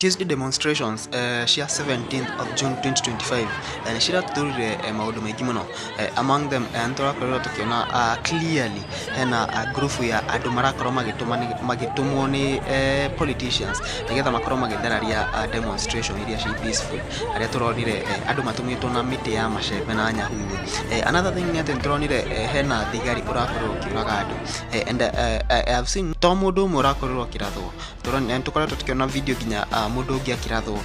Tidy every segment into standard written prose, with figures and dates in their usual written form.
Tuesday demonstrations cia 17th of June 2025 and cirathurire maundu maingi muno among them turakorwo tukiona clearly hena group ya andu marakorwo magitumwo ni politicians nigetha makorwo magithararia demonstration iria ci peaceful aria turonire andu matumitwo na miti ya macembe na nyahuthi. Another thing ni ati turonire hena thigari urakorwo kiuraga andu and I have seen to mundu murakorwo kirathwo tukoretwo tukiona video ginya mundu ungi akirathwo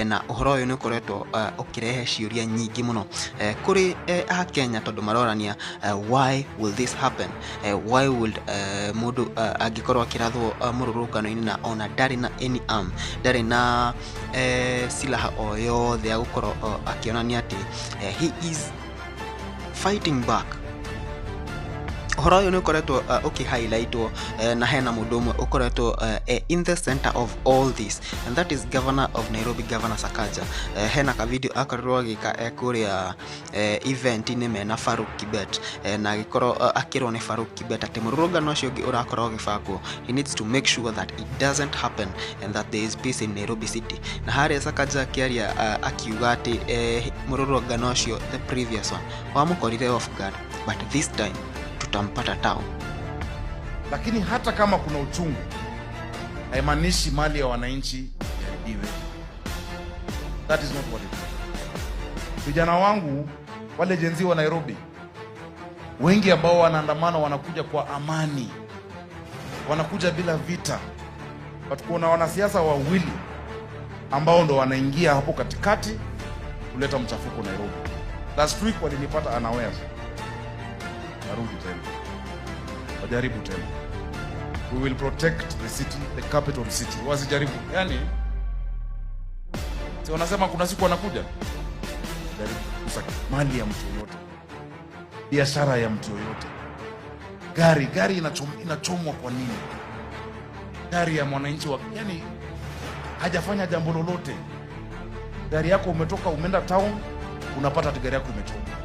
na uhoro uyu ni ukoretwo ukirehe ciuria nyingi muno kuri a Kenya tondu marorania why will this happen, why would mundu angikorwo akirathwo mururukano-ini na ona ndari na any arm, ndari na silaha o yothe agukorwo akionania ati he is fighting back. Uhoro uyu ni ukoretwo ukihighlightwo na hena mundu umwe ukoretwo in the center of all this, and that is Governor of Nairobi, Governor Sakaja. Hena ka video akorwo gika kuria event ni mena Farouk Kibet na gikorwo akirwo ni Farouk Kibet ati mururungano ucio ungi urakorwo gibakwo, he needs to make sure that it doesn't happen and that there is peace in Nairobi city. Na haria Sakaja akiaria akiuga ati mururungano ucio the previous one wamukorire off guard, but this time tutampata town. Lakini hata kama kuna uchungu haimaanishi mali ya wananchi yaribiwe. That is not what it is. Vijana wangu wale jenzi wa Nairobi wengi ambao wanaandamana wanakuja kwa amani, wanakuja bila vita, but kuna wanasiasa wawili ambao ndo wanaingia hapo katikati kuleta mchafuko Nairobi. Last week walinipata unawares. Arudi tena, wajaribu tena. We will protect the city, the capital city. Wasijaribu, yani si wanasema kuna siku wanakuja jaribu kusaka mali ya mtu yoyote, biashara ya mtu yoyote, gari inachomwa kwa nini? Gari ya mwananchi wa, yani hajafanya jambo lolote. Gari yako umetoka umeenda town, unapata gari yako imechomwa,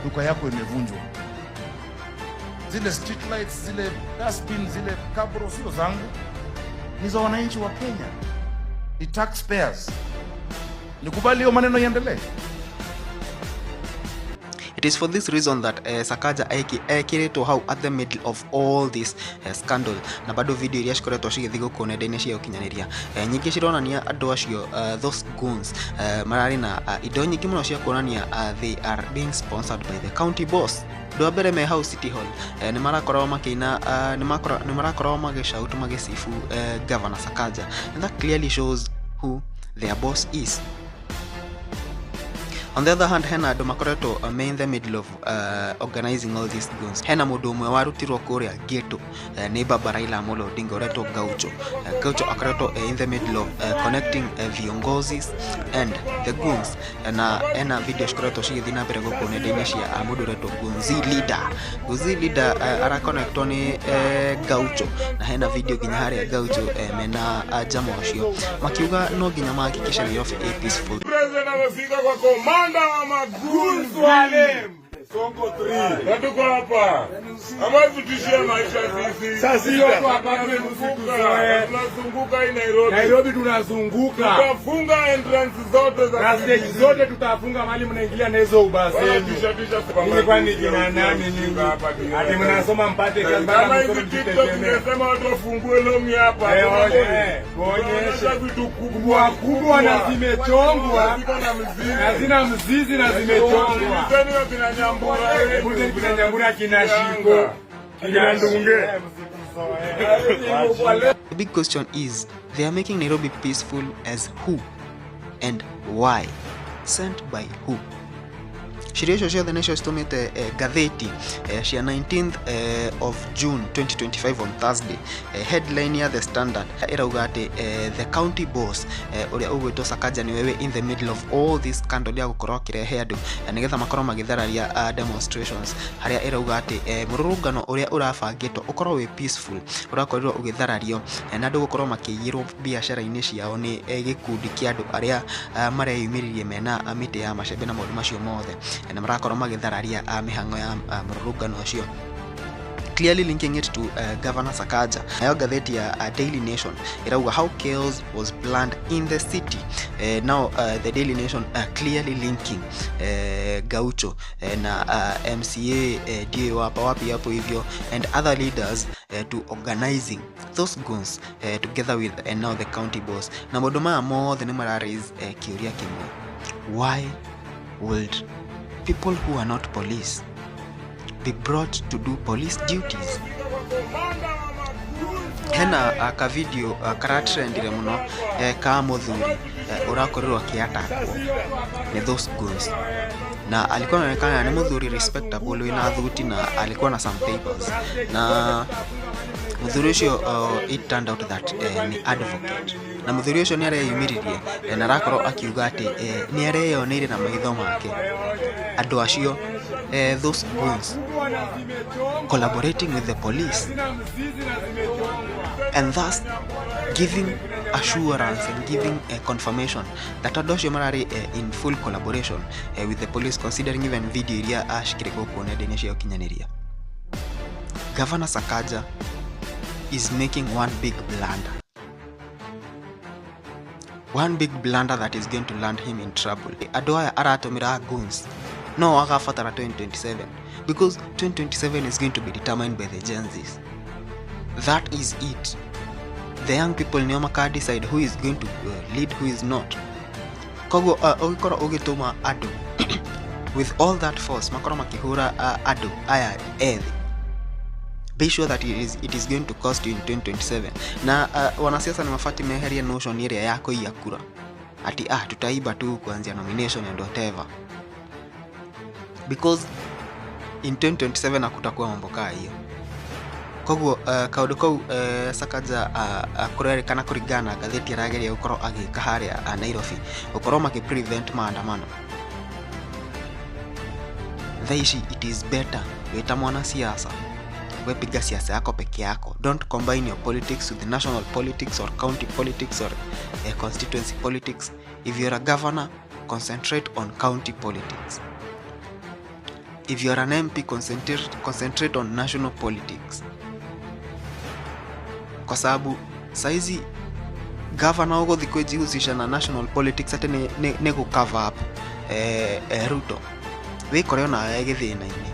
duka yako imevunjwa, zile street lights, zile dustbin, zile kabro sio zangu, ni za wananchi wa Kenya, ni taxpayers. Nikubali hiyo maneno yaendelee. It is for this reason that Sakaja akiretwo hau at the middle of all this scandal, na bado video iria cikoretwo cigithigo ku nenda-ini cia ukinyaniria nyingi cironania andu acio those goons marari na indo nyingi muno cia kuonania they are being sponsored by the county boss. Ndo mbere me hau City Hall ni marakorwo makina ni marakorwo magishout magisifu Governor Sakaja, and that clearly shows who their boss is. On the other hand, hena andu makoretwo in the middle of organizing all these goons. Hena mundu umwe warutirwo kuria Geto ni Baba Raila Amolo Odinga uretwo Gaucho. Gaucho akoretwo in the middle of connecting viongozis and the goons, na hena video shikoretwo cigithii na mbere guku nenda-ini cia mundu uretwo Gunzi leader arakonektwo ni Gaucho, na hena video ginya haria Gaucho mena jama ucio makiuga no ginya mahakikisha Nairobi peaceful. President amefika kwa komanda wa magoons wale Sonko 3. Watu kwa hapa. Kama tutishia maisha sisi. Sasa hiyo kwa hapa tunazunguka hii Nairobi. Nairobi tunazunguka. Tutafunga entrance zote za stage zote, tutafunga mahali mnaingilia na hizo ubasi. Ni kwani kina nani nyingi? Hadi mnasoma mpate kama hizo TikTok tunasema watu wafungue longi hapa. Kuonyesha vitu kubwa na zimechongwa. Hazina mzizi na zimechongwa. The big question is, they are making Nairobi peaceful as who and why? Sent by who? Shirisho cia the nation stomete gatheti cia 19th of June 2025 on Thursday. Headline ya The Standard irauga ati the county boss uria ugwitwo Sakaja ni wewe in the middle of all this scandal ya gukorwo kirehe andu nigetha makorwo magithararia demonstrations, haria irauga ati mururungano uria urabangitwo ukorwo wi peaceful, urakorirwo ugitharario na andu gukorwo makiyirwo biashara-ini ciao ni gikundi kia andu aria mareyumiririe mena miti ya macembe na maundu macio mothe na marakorwo magithararia mihango ya mururungano ucio. clearly linking it to Governor Sakaja. Nayo gatheti ya Daily Nation irauga how chaos was planned in the city. Now the Daily Nation clearly linking Gaucho na MCA dio wapi hapo hivyo and other leaders to organizing those goons together with now the county boss. Na modoma more than raise kiuria kimwe. Why would people who are not police be brought to do police duties? Hena ka video karatrendire muno ka muthuri urakorirwo akiatakwo ni those goons, na alikuwa anaonekana ni muthuri respectable wina thuti na alikuwa na some papers, na muthuri ucio it turned out that ni advocate, na muthuri ucio ni areyumiririe na arakorwo akiuga ati ni areyoneire na maitho make andu acio those goons collaborating with the police and thus giving assurance and giving a confirmation that adocio marari in full collaboration with the police, considering even video iria ashikireko kuona ndene cia kinyaniria. Governor Sakaja is making one big blunder that is going to land him in trouble. Adoya aratomira goons no agafatara 2027 because 2027 is going to be determined by the Gen Zs. That is it. The young people ni omaka decide who is going to lead, who is not. Kogo ogikora ogituma adu with all that force makora makihura adu aya ethi. Be sure that it is going to cost you in 2027. Na wanasiasa ni mafati meheria notion area yako ya kura ati tutaiba tu kuanzia nomination and whatever, because in 2027 hakutakuwa mambo kaa hiyo. Koguo kaundu kou Sakaja kurerekana kurigana gatheti arageria gukorwo agika haria Nairobi gukorwo makiprevent maandamano. Thaici it is better wita mwana siasa wepiga siasa yako peke yako. Don't combine your politics with the national politics or county politics or constituency politics. If you're a governor, concentrate on county politics. If you're an MP, concentrate on national politics. Kwa sababu saizi governor ugo dhikujihusisha na national politics ate ne go cover up Ruto we koreo na githina ini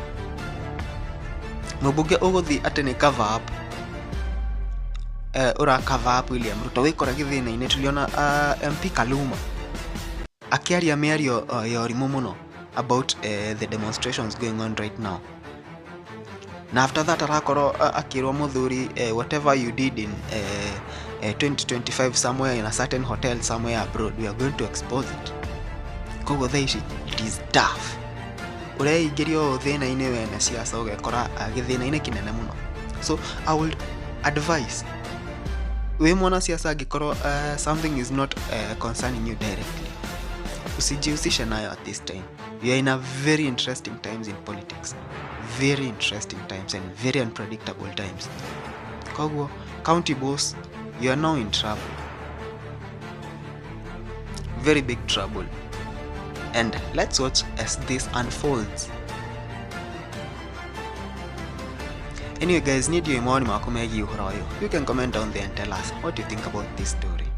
mubuge ugo thi ate ne cover up ura cover up William Ruto we koreo githina ini. Tuliona MP Kaluma akiaria miario yori muno about the demonstrations going on right now. Na after that arakoro akirwa muthuri whatever you did in 2025 somewhere in a certain hotel somewhere abroad, we are going to expose it. Kogo thaici it is tough. Ule igerio thina ine wene siasa ugekora githina ine kinene muno. So I would advise we mwana siasa agikoro something is not concerning you directly, usijihusishe nayo at this time. We are in a very interesting times in politics. Very interesting times and very unpredictable times. Kogo, county boss, you are now in trouble. Very big trouble. And let's watch as this unfolds. Anyway guys, need you more. You can comment down there and tell us what you think about this story.